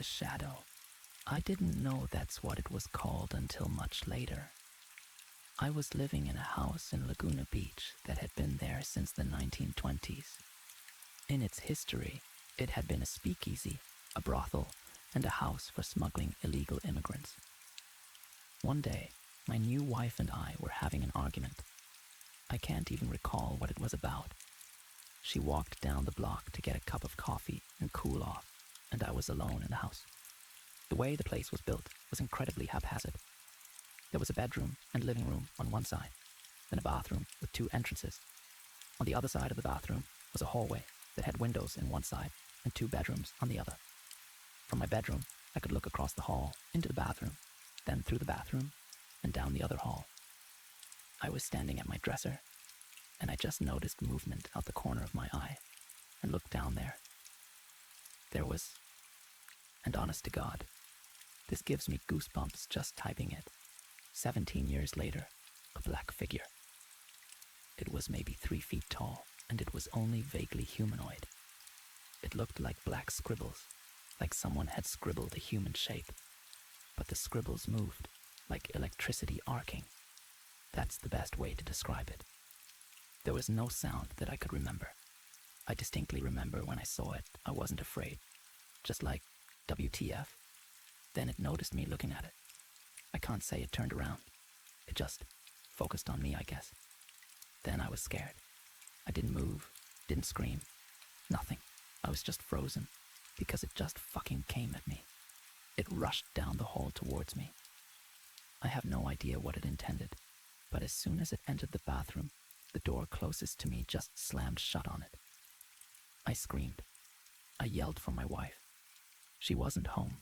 shadow. I didn't know that's what it was called until much later. I was living in a house in Laguna Beach that had been there since the 1920s. In its history, it had been a speakeasy, a brothel, and a house for smuggling illegal immigrants. One day, my new wife and I were having an argument. I can't even recall what it was about. She walked down the block to get a cup of coffee and cool off, and I was alone in the house. The way the place was built was incredibly haphazard. There was a bedroom and living room on one side, then a bathroom with 2 entrances. On the other side of the bathroom was a hallway that had windows in one side and 2 bedrooms on the other. From my bedroom, I could look across the hall into the bathroom, then through the bathroom and down the other hall. I was standing at my dresser, and I just noticed movement out the corner of my eye and looked down there. There was, and honest to God, this gives me goosebumps just typing it, 17 years later, a black figure. It was maybe 3 feet tall, and it was only vaguely humanoid. It looked like black scribbles, like someone had scribbled a human shape, but the scribbles moved, like electricity arcing. That's the best way to describe it. There was no sound that I could remember. I distinctly remember when I saw it, I wasn't afraid. Just like, WTF? Then it noticed me looking at it. I can't say it turned around. It just focused on me, I guess. Then I was scared. I didn't move, didn't scream, nothing. I was just frozen, because it just fucking came at me. It rushed down the hall towards me. I have no idea what it intended, but as soon as it entered the bathroom, the door closest to me just slammed shut on it. I screamed. I yelled for my wife. She wasn't home.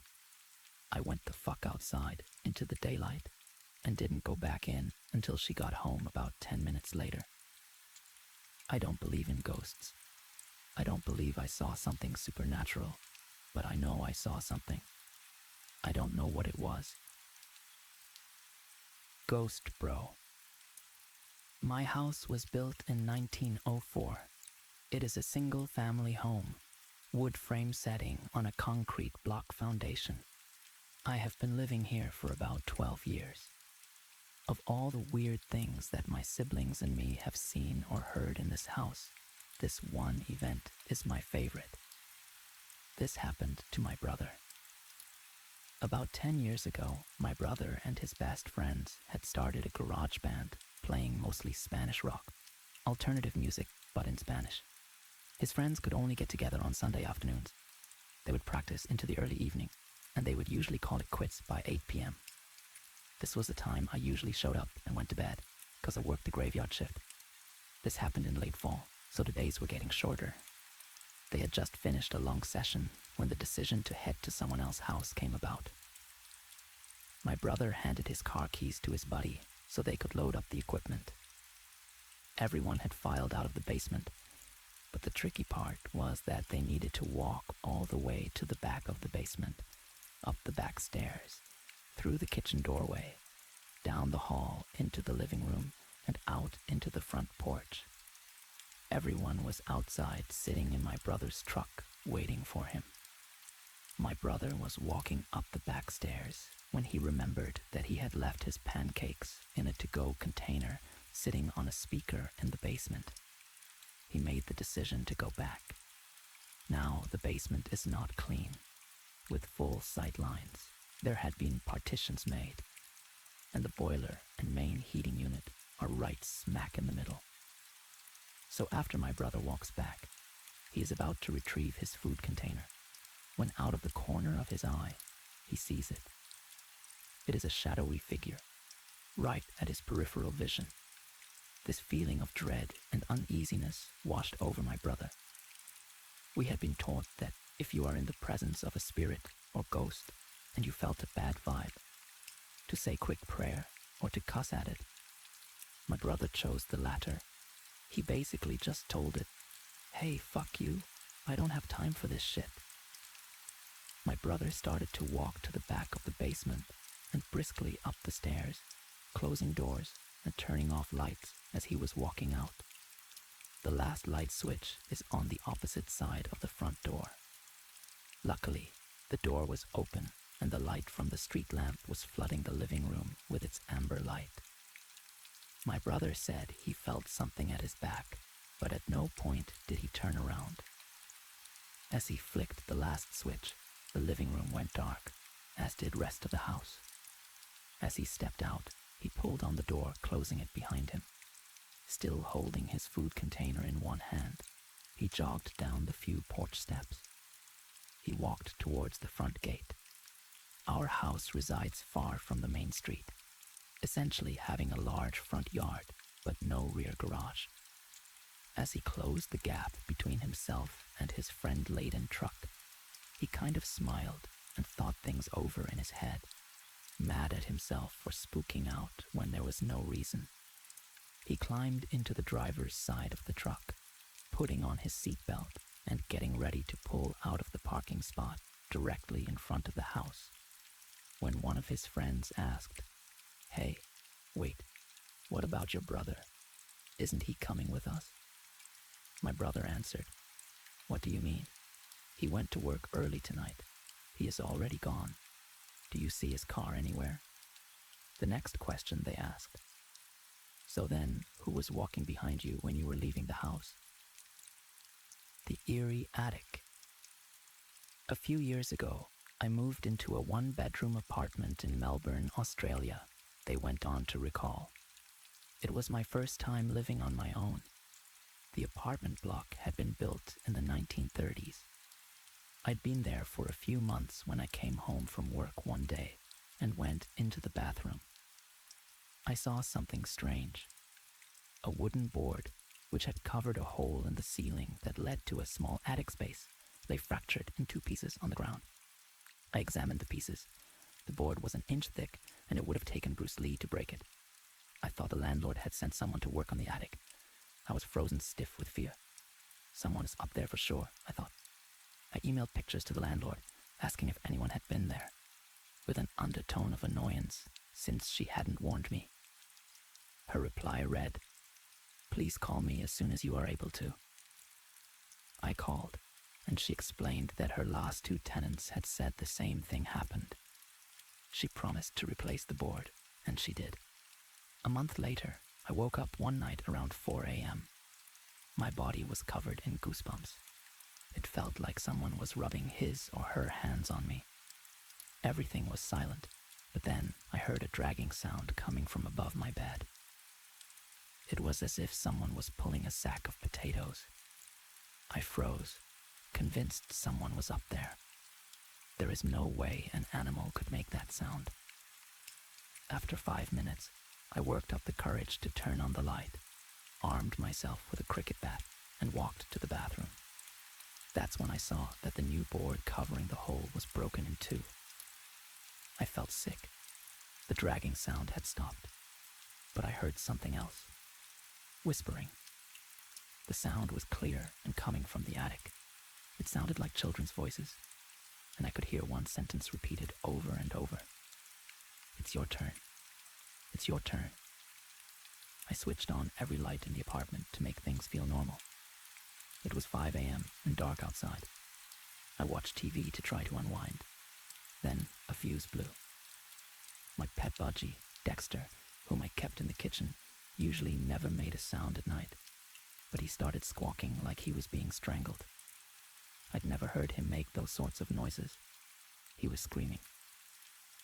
I went the fuck outside into the daylight and didn't go back in until she got home about 10 minutes later. I don't believe in ghosts. I don't believe I saw something supernatural, but I know I saw something. I don't know what it was. Ghost Bro. My house was built in 1904. It is a single-family home, wood frame setting on a concrete block foundation. I have been living here for about 12 years. Of all the weird things that my siblings and me have seen or heard in this house, this one event is my favorite. This happened to my brother. About 10 years ago, my brother and his best friends had started a garage band playing mostly Spanish rock, alternative music, but in Spanish. His friends could only get together on Sunday afternoons. They would practice into the early evening, and they would usually call it quits by 8 p.m. This was the time I usually showed up and went to bed, because I worked the graveyard shift. This happened in late fall, so the days were getting shorter. They had just finished a long session when the decision to head to someone else's house came about. My brother handed his car keys to his buddy so they could load up the equipment. Everyone had filed out of the basement, but the tricky part was that they needed to walk all the way to the back of the basement, up the back stairs, through the kitchen doorway, down the hall into the living room, and out into the front porch. Everyone was outside sitting in my brother's truck waiting for him. My brother was walking up the back stairs when he remembered that he had left his pancakes in a to-go container sitting on a speaker in the basement. He made the decision to go back. Now the basement is not clean, with full sight lines. There had been partitions made, and the boiler and main heating unit are right smack in the middle. So after my brother walks back, he is about to retrieve his food container, when out of the corner of his eye, he sees it. It is a shadowy figure, right at his peripheral vision. This feeling of dread and uneasiness washed over my brother. We had been taught that if you are in the presence of a spirit or ghost and you felt a bad vibe, to say quick prayer or to cuss at it. My brother chose the latter. He basically just told it, "Hey, fuck you, I don't have time for this shit." My brother started to walk to the back of the basement and briskly up the stairs, closing doors and turning off lights as he was walking out. The last light switch is on the opposite side of the front door. Luckily, The door was open, and the light from the street lamp was flooding the living room with its amber light. My brother said he felt something at his back, but at no point did he turn around. As he flicked the last switch, the living room went dark, as did rest of the house. As he stepped out, he pulled on the door, closing it behind him. Still holding his food container in one hand, he jogged down the few porch steps. He walked towards the front gate. Our house resides far from the main street, essentially having a large front yard, but no rear garage. As he closed the gap between himself and his friend-laden truck, he kind of smiled and thought things over in his head, mad at himself for spooking out when there was no reason. He climbed into the driver's side of the truck, putting on his seatbelt and getting ready to pull out of the parking spot directly in front of the house, when one of his friends asked, "Hey, wait, what about your brother? Isn't he coming with us?" My brother answered, "What do you mean? He went to work early tonight. He is already gone. Do you see his car anywhere?" The next question they asked, "So then, who was walking behind you when you were leaving the house?" The eerie attic. A few years ago, I moved into a one-bedroom apartment in Melbourne, Australia, they went on to recall. It was my first time living on my own. The apartment block had been built in the 1930s. I'd been there for a few months when I came home from work one day and went into the bathroom. I saw something strange. A wooden board, which had covered a hole in the ceiling that led to a small attic space, lay fractured in two pieces on the ground. I examined the pieces. The board was an inch thick, and it would have taken Bruce Lee to break it. I thought the landlord had sent someone to work on the attic. I was frozen stiff with fear. Someone is up there for sure, I thought. I emailed pictures to the landlord, asking if anyone had been there, with an undertone of annoyance, since she hadn't warned me. Her reply read, "Please call me as soon as you are able to." I called, and she explained that her last two tenants had said the same thing happened. She promised to replace the board, and she did. A month later, I woke up one night around 4 a.m. My body was covered in goosebumps. It felt like someone was rubbing his or her hands on me. Everything was silent, but then I heard a dragging sound coming from above my bed. It was as if someone was pulling a sack of potatoes. I froze, convinced someone was up there. There is no way an animal could make that sound. After 5 minutes, I worked up the courage to turn on the light, armed myself with a cricket bat, and walked to the bathroom. That's when I saw that the new board covering the hole was broken in two. I felt sick. The dragging sound had stopped, but I heard something else. Whispering. The sound was clear and coming from the attic. It sounded like children's voices, and I could hear one sentence repeated over and over. "It's your turn. It's your turn." I switched on every light in the apartment to make things feel normal. It was 5 a.m. and dark outside. I watched TV to try to unwind. Then a fuse blew. My pet budgie, Dexter, whom I kept in the kitchen, usually never made a sound at night, but he started squawking like he was being strangled. I'd never heard him make those sorts of noises. He was screaming.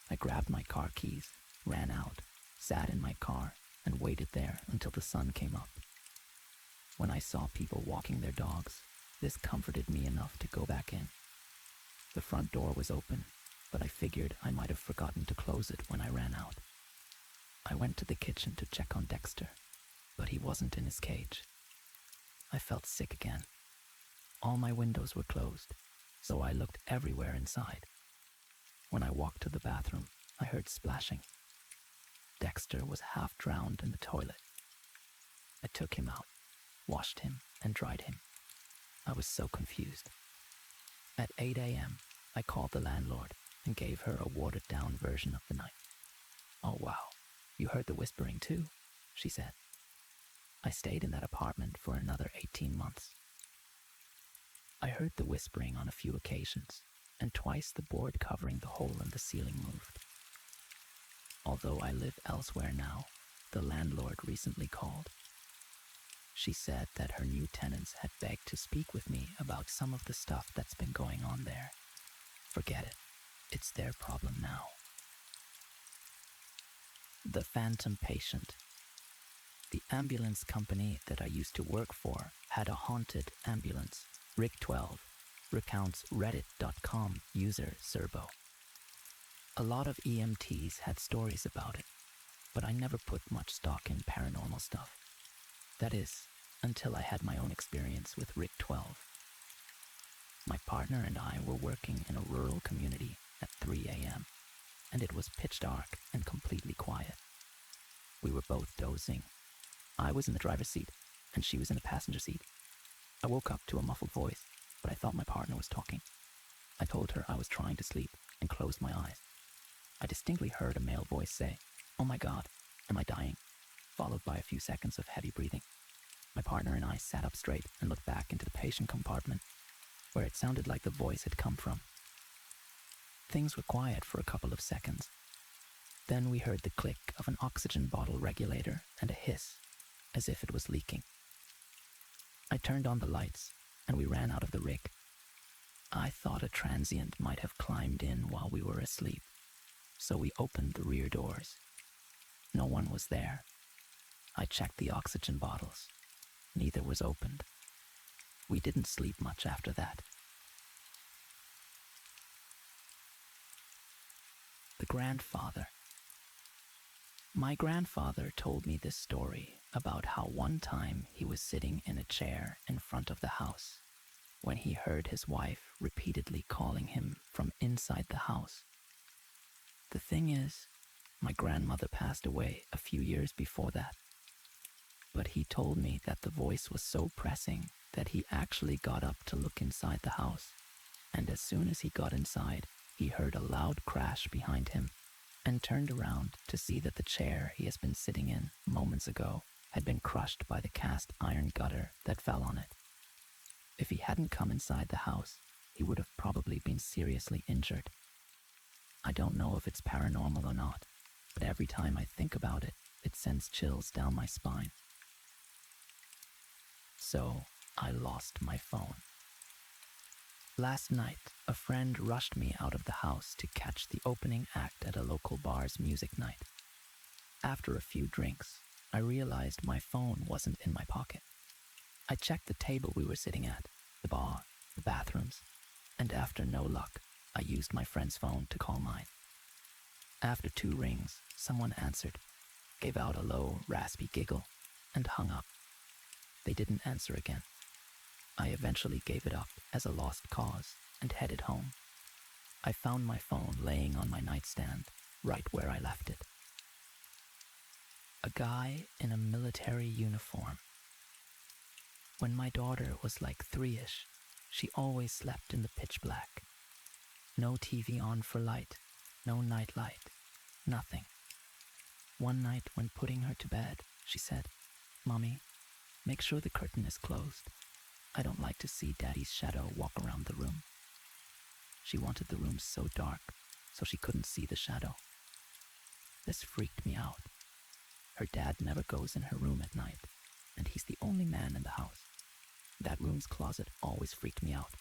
I grabbed my car keys, ran out, sat in my car, and waited there until the sun came up. When I saw people walking their dogs, this comforted me enough to go back in. The front door was open, but I figured I might have forgotten to close it when I ran out. I went to the kitchen to check on Dexter, but he wasn't in his cage. I felt sick again. All my windows were closed, so I looked everywhere inside. When I walked to the bathroom, I heard splashing. Dexter was half drowned in the toilet. I took him out, washed him, and dried him. I was so confused. At 8 a.m., I called the landlord and gave her a watered-down version of the night. "Oh wow, you heard the whispering too," she said. I stayed in that apartment for another 18 months. I heard the whispering on a few occasions, and twice the board covering the hole in the ceiling moved. Although I live elsewhere now, the landlord recently called. She said that her new tenants had begged to speak with me about some of the stuff that's been going on there. Forget it. It's their problem now. The phantom patient. The ambulance company that I used to work for had a haunted ambulance. Rick12 recounts reddit.com user Serbo. A lot of EMTs had stories about it, but I never put much stock in paranormal stuff. That is, until I had my own experience with Rick12. My partner and I were working in a rural community at 3 a.m., and it was pitch dark and completely quiet. We were both dozing. I was in the driver's seat, and she was in the passenger seat. I woke up to a muffled voice, but I thought my partner was talking. I told her I was trying to sleep and closed my eyes. I distinctly heard a male voice say, "Oh my God, am I dying?" followed by a few seconds of heavy breathing. My partner and I sat up straight and looked back into the patient compartment, where it sounded like the voice had come from. Things were quiet for a couple of seconds. Then we heard the click of an oxygen bottle regulator and a hiss, as if it was leaking. I turned on the lights, and we ran out of the rig. I thought a transient might have climbed in while we were asleep, so we opened the rear doors. No one was there. I checked the oxygen bottles. Neither was opened. We didn't sleep much after that. The grandfather. My grandfather told me this story about how one time he was sitting in a chair in front of the house when he heard his wife repeatedly calling him from inside the house. The thing is, my grandmother passed away a few years before that. But he told me that the voice was so pressing that he actually got up to look inside the house. And as soon as he got inside, he heard a loud crash behind him and turned around to see that the chair he has been sitting in moments ago had been crushed by the cast iron gutter that fell on it. If he hadn't come inside the house, he would have probably been seriously injured. I don't know if it's paranormal or not, but every time I think about it, it sends chills down my spine. So, I lost my phone. Last night, a friend rushed me out of the house to catch the opening act at a local bar's music night. After a few drinks, I realized my phone wasn't in my pocket. I checked the table we were sitting at, the bar, the bathrooms, and after no luck, I used my friend's phone to call mine. After 2 rings, someone answered, gave out a low, raspy giggle, and hung up. They didn't answer again. I eventually gave it up as a lost cause and headed home. I found my phone laying on my nightstand, right where I left it. A guy in a military uniform. When my daughter was like 3-ish, she always slept in the pitch black. No TV on for light, no night light, nothing. One night when putting her to bed, she said, "Mommy, make sure the curtain is closed. I don't like to see Daddy's shadow walk around the room." She wanted the room so dark, so she couldn't see the shadow. This freaked me out. Her dad never goes in her room at night, and he's the only man in the house. That room's closet always freaked me out,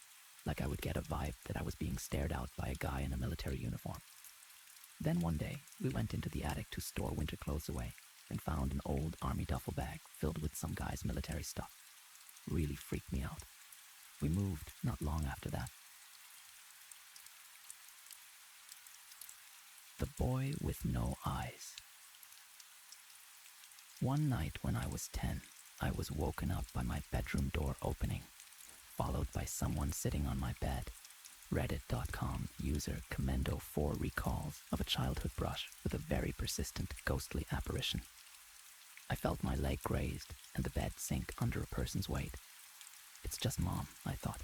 like I would get a vibe that I was being stared out by a guy in a military uniform. Then one day, we went into the attic to store winter clothes away and found an old army duffel bag filled with some guy's military stuff. Really freaked me out. We moved not long after that. The boy with no eyes. One night when I was 10, I was woken up by my bedroom door opening, followed by someone sitting on my bed. Reddit.com user Commendo4 recalls of a childhood brush with a very persistent ghostly apparition. I felt my leg grazed and the bed sink under a person's weight. It's just Mom, I thought,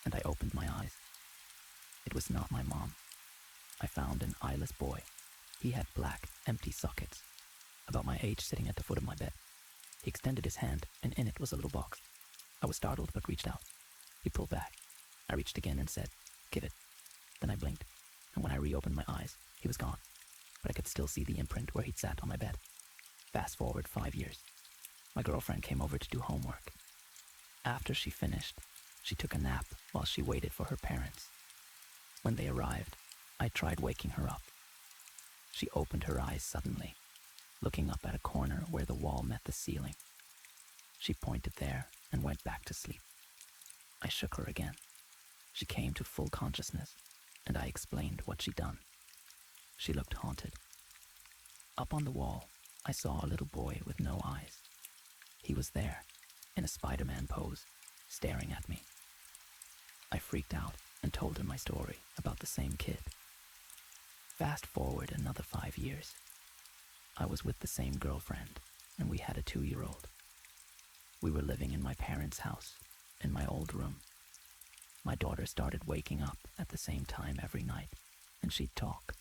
and I opened my eyes. It was not my mom. I found an eyeless boy. He had black, empty sockets, about my age, sitting at the foot of my bed. He extended his hand, and in it was a little box. I was startled but reached out. He pulled back. I reached again and said, "Give it." Then I blinked, and when I reopened my eyes, he was gone, but I could still see the imprint where he'd sat on my bed. Fast forward 5 years. My girlfriend came over to do homework. After she finished, she took a nap while she waited for her parents. When they arrived, I tried waking her up. She opened her eyes suddenly, looking up at a corner where the wall met the ceiling. She pointed there and went back to sleep. I shook her again. She came to full consciousness, and I explained what she'd done. She looked haunted. Up on the wall, I saw a little boy with no eyes. He was there, in a Spider-Man pose, staring at me. I freaked out and told her my story about the same kid. Fast forward another 5 years. I was with the same girlfriend, and we had a 2-year-old. We were living in my parents' house, in my old room. My daughter started waking up at the same time every night, and she'd talk.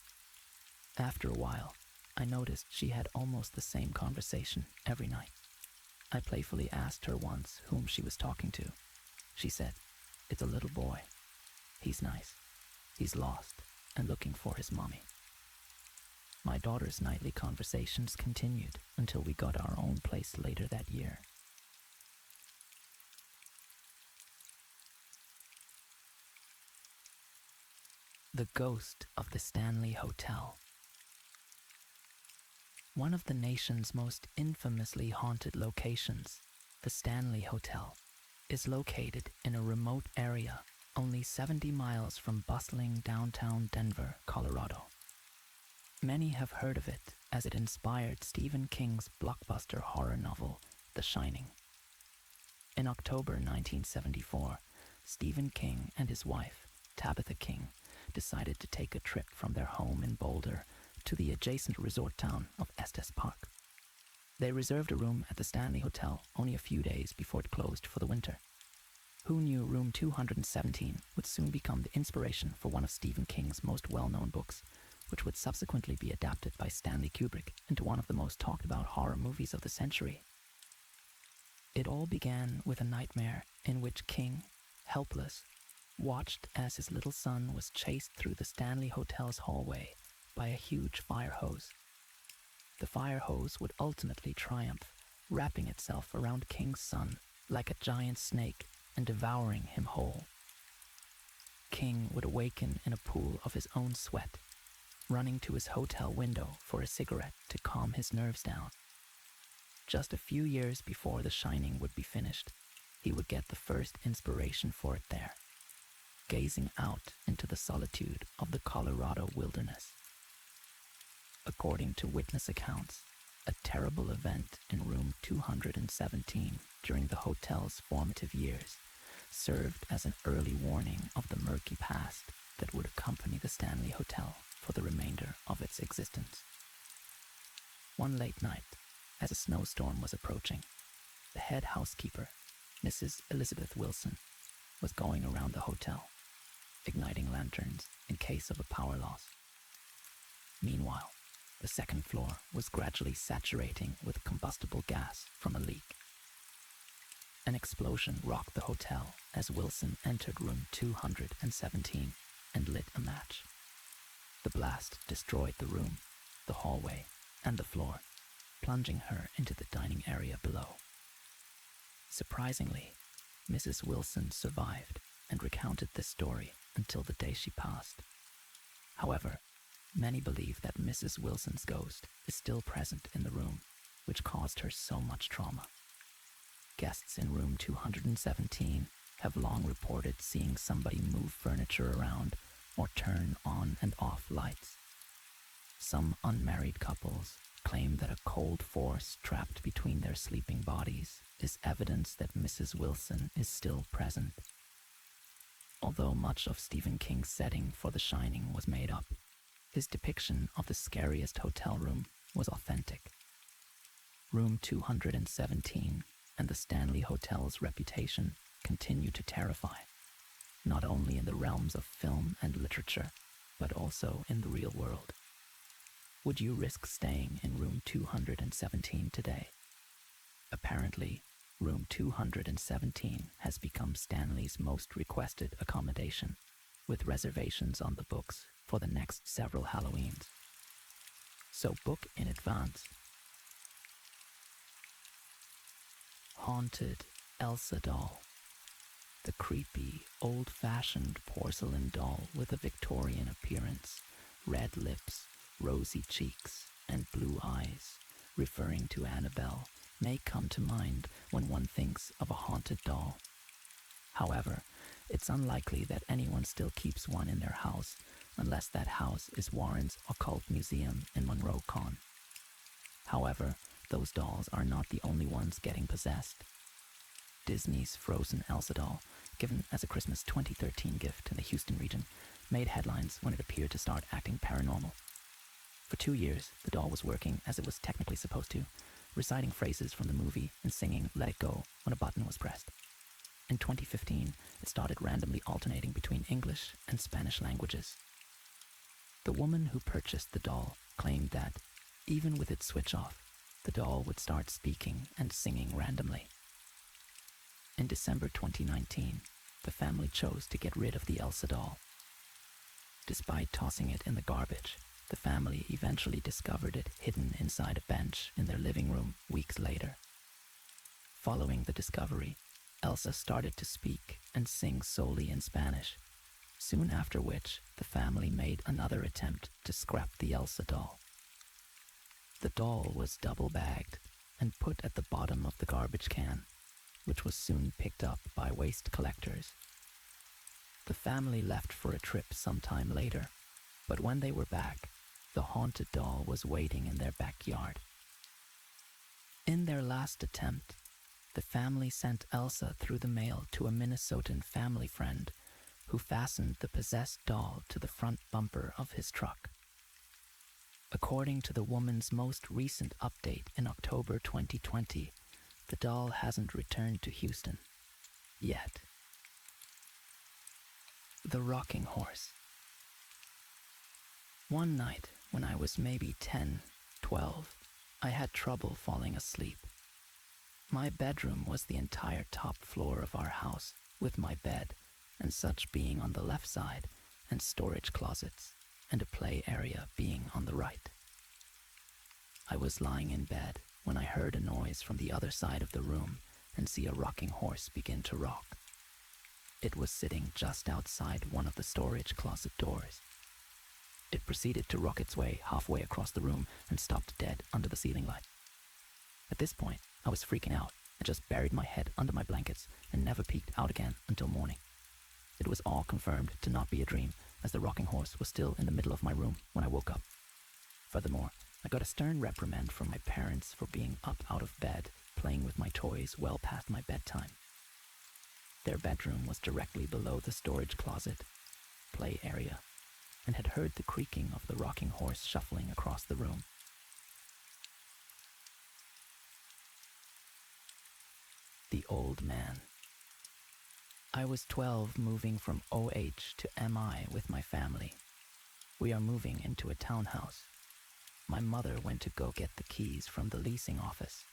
After a while, I noticed she had almost the same conversation every night. I playfully asked her once whom she was talking to. She said, "It's a little boy. He's nice. He's lost and looking for his mommy." My daughter's nightly conversations continued until we got our own place later that year. The Ghost of the Stanley Hotel. One of the nation's most infamously haunted locations, the Stanley Hotel, is located in a remote area only 70 miles from bustling downtown Denver, Colorado. Many have heard of it as it inspired Stephen King's blockbuster horror novel, The Shining. In October 1974, Stephen King and his wife, Tabitha King, decided to take a trip from their home in Boulder to the adjacent resort town of Estes Park. They reserved a room at the Stanley Hotel only a few days before it closed for the winter. Who knew room 217 would soon become the inspiration for one of Stephen King's most well-known books, which would subsequently be adapted by Stanley Kubrick into one of the most talked-about horror movies of the century. It all began with a nightmare in which King, helpless, watched as his little son was chased through the Stanley Hotel's hallway by a huge fire hose. The fire hose would ultimately triumph, wrapping itself around King's son like a giant snake and devouring him whole. King would awaken in a pool of his own sweat, running to his hotel window for a cigarette to calm his nerves down. Just a few years before The Shining would be finished, he would get the first inspiration for it there, gazing out into the solitude of the Colorado wilderness. According to witness accounts, a terrible event in room 217 during the hotel's formative years served as an early warning of the murky past that would accompany the Stanley Hotel for the remainder of its existence. One late night, as a snowstorm was approaching, the head housekeeper, Mrs. Elizabeth Wilson, was going around the hotel, igniting lanterns in case of a power loss. Meanwhile, the second floor was gradually saturating with combustible gas from a leak. An explosion rocked the hotel as Wilson entered room 217 and lit a match. The blast destroyed the room, the hallway, and the floor, plunging her into the dining area below. Surprisingly, Mrs. Wilson survived and recounted this story until the day she passed. However, many believe that Mrs. Wilson's ghost is still present in the room, which caused her so much trauma. Guests in room 217 have long reported seeing somebody move furniture around or turn on and off lights. Some unmarried couples claim that a cold force trapped between their sleeping bodies is evidence that Mrs. Wilson is still present. Although much of Stephen King's setting for The Shining was made up, his depiction of the scariest hotel room was authentic. Room 217 and the Stanley Hotel's reputation continue to terrify, not only in the realms of film and literature, but also in the real world. Would you risk staying in room 217 today? Apparently, room 217 has become Stanley's most requested accommodation, with reservations on the books for the next several Halloweens. So book in advance. Haunted Elsa doll. The creepy, old-fashioned porcelain doll with a Victorian appearance, red lips, rosy cheeks, and blue eyes, referring to Annabelle, may come to mind when one thinks of a haunted doll. However, it's unlikely that anyone still keeps one in their house unless that house is Warren's Occult Museum in Monroe Con. However, those dolls are not the only ones getting possessed. Disney's Frozen Elsa doll, given as a Christmas 2013 gift in the Houston region, made headlines when it appeared to start acting paranormal. For 2 years, the doll was working as it was technically supposed to, reciting phrases from the movie and singing Let It Go when a button was pressed. In 2015, it started randomly alternating between English and Spanish languages. The woman who purchased the doll claimed that, even with its switch off, the doll would start speaking and singing randomly. In December 2019, the family chose to get rid of the Elsa doll. Despite tossing it in the garbage, the family eventually discovered it hidden inside a bench in their living room weeks later. Following the discovery, Elsa started to speak and sing solely in Spanish, soon after which the family made another attempt to scrap the Elsa doll. The doll was double-bagged and put at the bottom of the garbage can, which was soon picked up by waste collectors. The family left for a trip sometime later, but when they were back, the haunted doll was waiting in their backyard. In their last attempt, the family sent Elsa through the mail to a Minnesotan family friend who fastened the possessed doll to the front bumper of his truck. According to the woman's most recent update in October 2020, the doll hasn't returned to Houston yet. The Rocking Horse. One night, when I was maybe 10, 12, I had trouble falling asleep. My bedroom was the entire top floor of our house, with my bed and such being on the left side, and storage closets, and a play area being on the right. I was lying in bed when I heard a noise from the other side of the room and see a rocking horse begin to rock. It was sitting just outside one of the storage closet doors. It proceeded to rock its way halfway across the room and stopped dead under the ceiling light. At this point, I was freaking out and just buried my head under my blankets and never peeked out again until morning. It was all confirmed to not be a dream, as the rocking horse was still in the middle of my room when I woke up. Furthermore, I got a stern reprimand from my parents for being up out of bed, playing with my toys well past my bedtime. Their bedroom was directly below the storage closet, play area, and had heard the creaking of the rocking horse shuffling across the room. The Old Man. I was 12, moving from OH to MI with my family. We are moving into a townhouse. My mother went to go get the keys from the leasing office,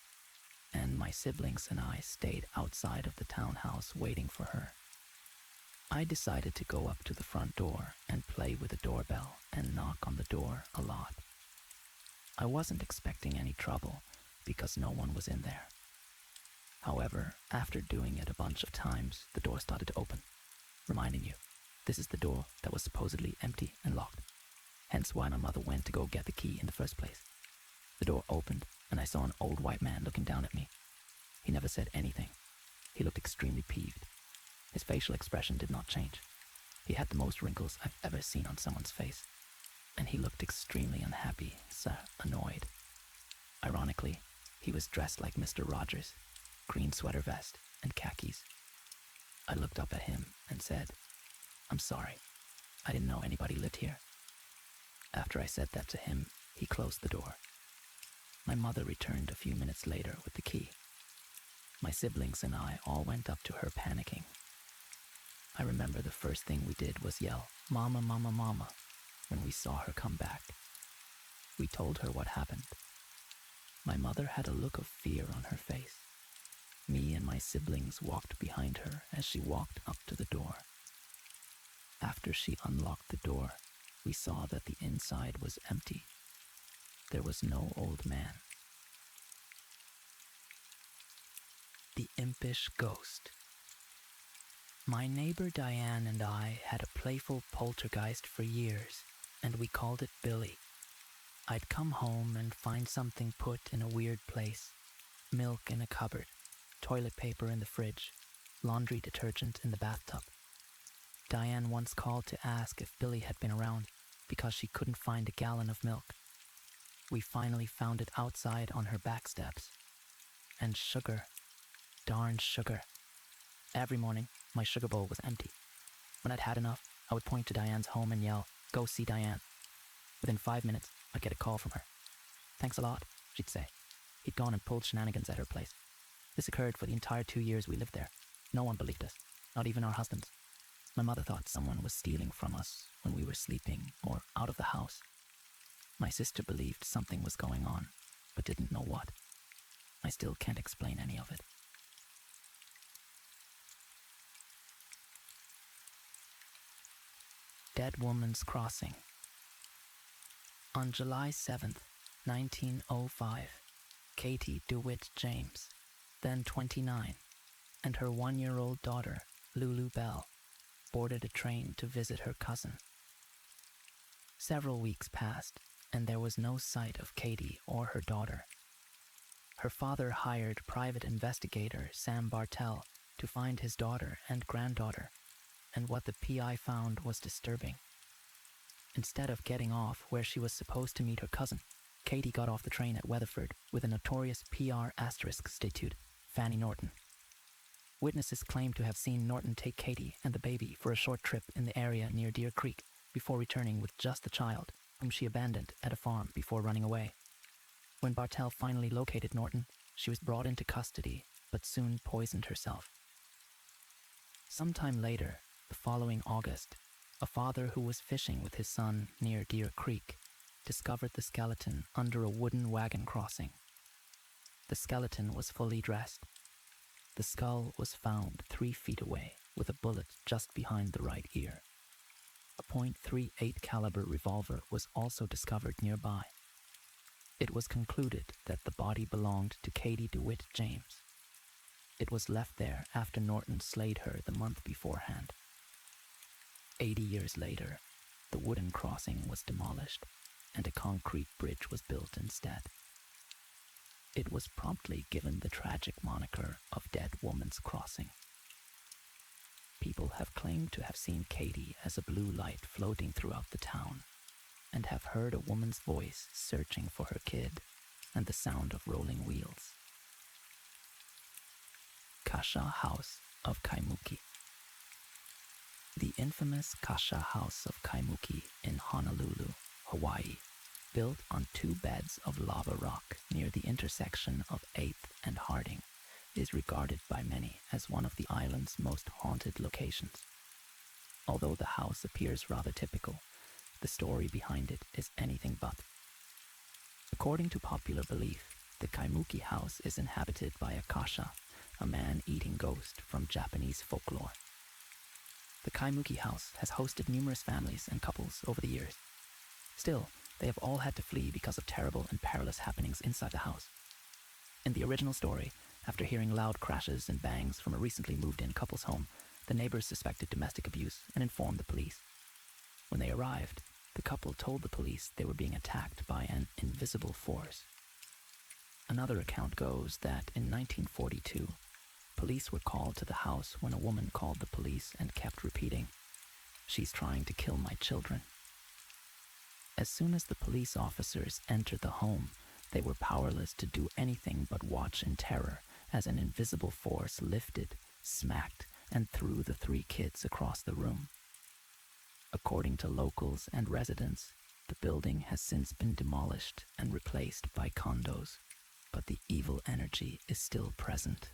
and my siblings and I stayed outside of the townhouse waiting for her. I decided to go up to the front door and play with the doorbell and knock on the door a lot. I wasn't expecting any trouble because no one was in there. However, after doing it a bunch of times, the door started to open, reminding you, this is the door that was supposedly empty and locked. Hence why my mother went to go get the key in the first place. The door opened, and I saw an old white man looking down at me. He never said anything. He looked extremely peeved. His facial expression did not change. He had the most wrinkles I've ever seen on someone's face, and he looked extremely unhappy, annoyed. Ironically, he was dressed like Mr. Rogers, green sweater vest and khakis. I looked up at him and said, "I'm sorry, I didn't know anybody lived here." After I said that to him, he closed the door. My mother returned a few minutes later with the key. My siblings and I all went up to her panicking. I remember the first thing we did was yell, "Mama, Mama, Mama," when we saw her come back. We told her what happened. My mother had a look of fear on her face. Me and my siblings walked behind her as she walked up to the door. After she unlocked the door, we saw that the inside was empty. There was no old man. The impish ghost. My neighbor Diane and I had a playful poltergeist for years, and we called it Billy. I'd come home and find something put in a weird place. Milk in a cupboard, toilet paper in the fridge, laundry detergent in the bathtub. Diane once called to ask if Billy had been around because she couldn't find a gallon of milk. We finally found it outside on her back steps. And sugar. Darn sugar. Every morning, my sugar bowl was empty. When I'd had enough, I would point to Diane's home and yell, "Go see Diane." Within 5 minutes, I'd get a call from her. "Thanks a lot," she'd say. He'd gone and pulled shenanigans at her place. This occurred for the entire 2 years we lived there. No one believed us, not even our husbands. My mother thought someone was stealing from us when we were sleeping or out of the house. My sister believed something was going on, but didn't know what. I still can't explain any of it. Dead Woman's Crossing. On July 7th, 1905, Katie DeWitt James, then 29, and her 1-year-old daughter, Lulu Bell, boarded a train to visit her cousin. Several weeks passed, and there was no sight of Katie or her daughter. Her father hired private investigator Sam Bartell to find his daughter and granddaughter, and what the PI found was disturbing. Instead of getting off where she was supposed to meet her cousin, Katie got off the train at Weatherford with a notorious PR *stitute, Fanny Norton. Witnesses claimed to have seen Norton take Katie and the baby for a short trip in the area near Deer Creek before returning with just the child, whom she abandoned at a farm before running away. When Bartell finally located Norton, she was brought into custody, but soon poisoned herself. Sometime later, the following August, a father who was fishing with his son near Deer Creek discovered the skeleton under a wooden wagon crossing. The skeleton was fully dressed. The skull was found 3 feet away with a bullet just behind the right ear. A .38 caliber revolver was also discovered nearby. It was concluded that the body belonged to Katie DeWitt James. It was left there after Norton slayed her the month beforehand. 80 years later, the wooden crossing was demolished and a concrete bridge was built instead. It was promptly given the tragic moniker of Dead Woman's Crossing. People have claimed to have seen Katie as a blue light floating throughout the town and have heard a woman's voice searching for her kid and the sound of rolling wheels. Kasha House of Kaimuki. The infamous Kasha House of Kaimuki in Honolulu, Hawaii, built on 2 beds of lava rock near the intersection of 8th and Harding, is regarded by many as one of the island's most haunted locations. Although the house appears rather typical, the story behind it is anything but. According to popular belief, the Kaimuki house is inhabited by a kasha, a man-eating ghost from Japanese folklore. The Kaimuki house has hosted numerous families and couples over the years. Still, they have all had to flee because of terrible and perilous happenings inside the house. In the original story, after hearing loud crashes and bangs from a recently moved-in couple's home, the neighbors suspected domestic abuse and informed the police. When they arrived, the couple told the police they were being attacked by an invisible force. Another account goes that in 1942, police were called to the house when a woman called the police and kept repeating, "She's trying to kill my children." As soon as the police officers entered the home, they were powerless to do anything but watch in terror as an invisible force lifted, smacked, and threw the 3 kids across the room. According to locals and residents, the building has since been demolished and replaced by condos, but the evil energy is still present.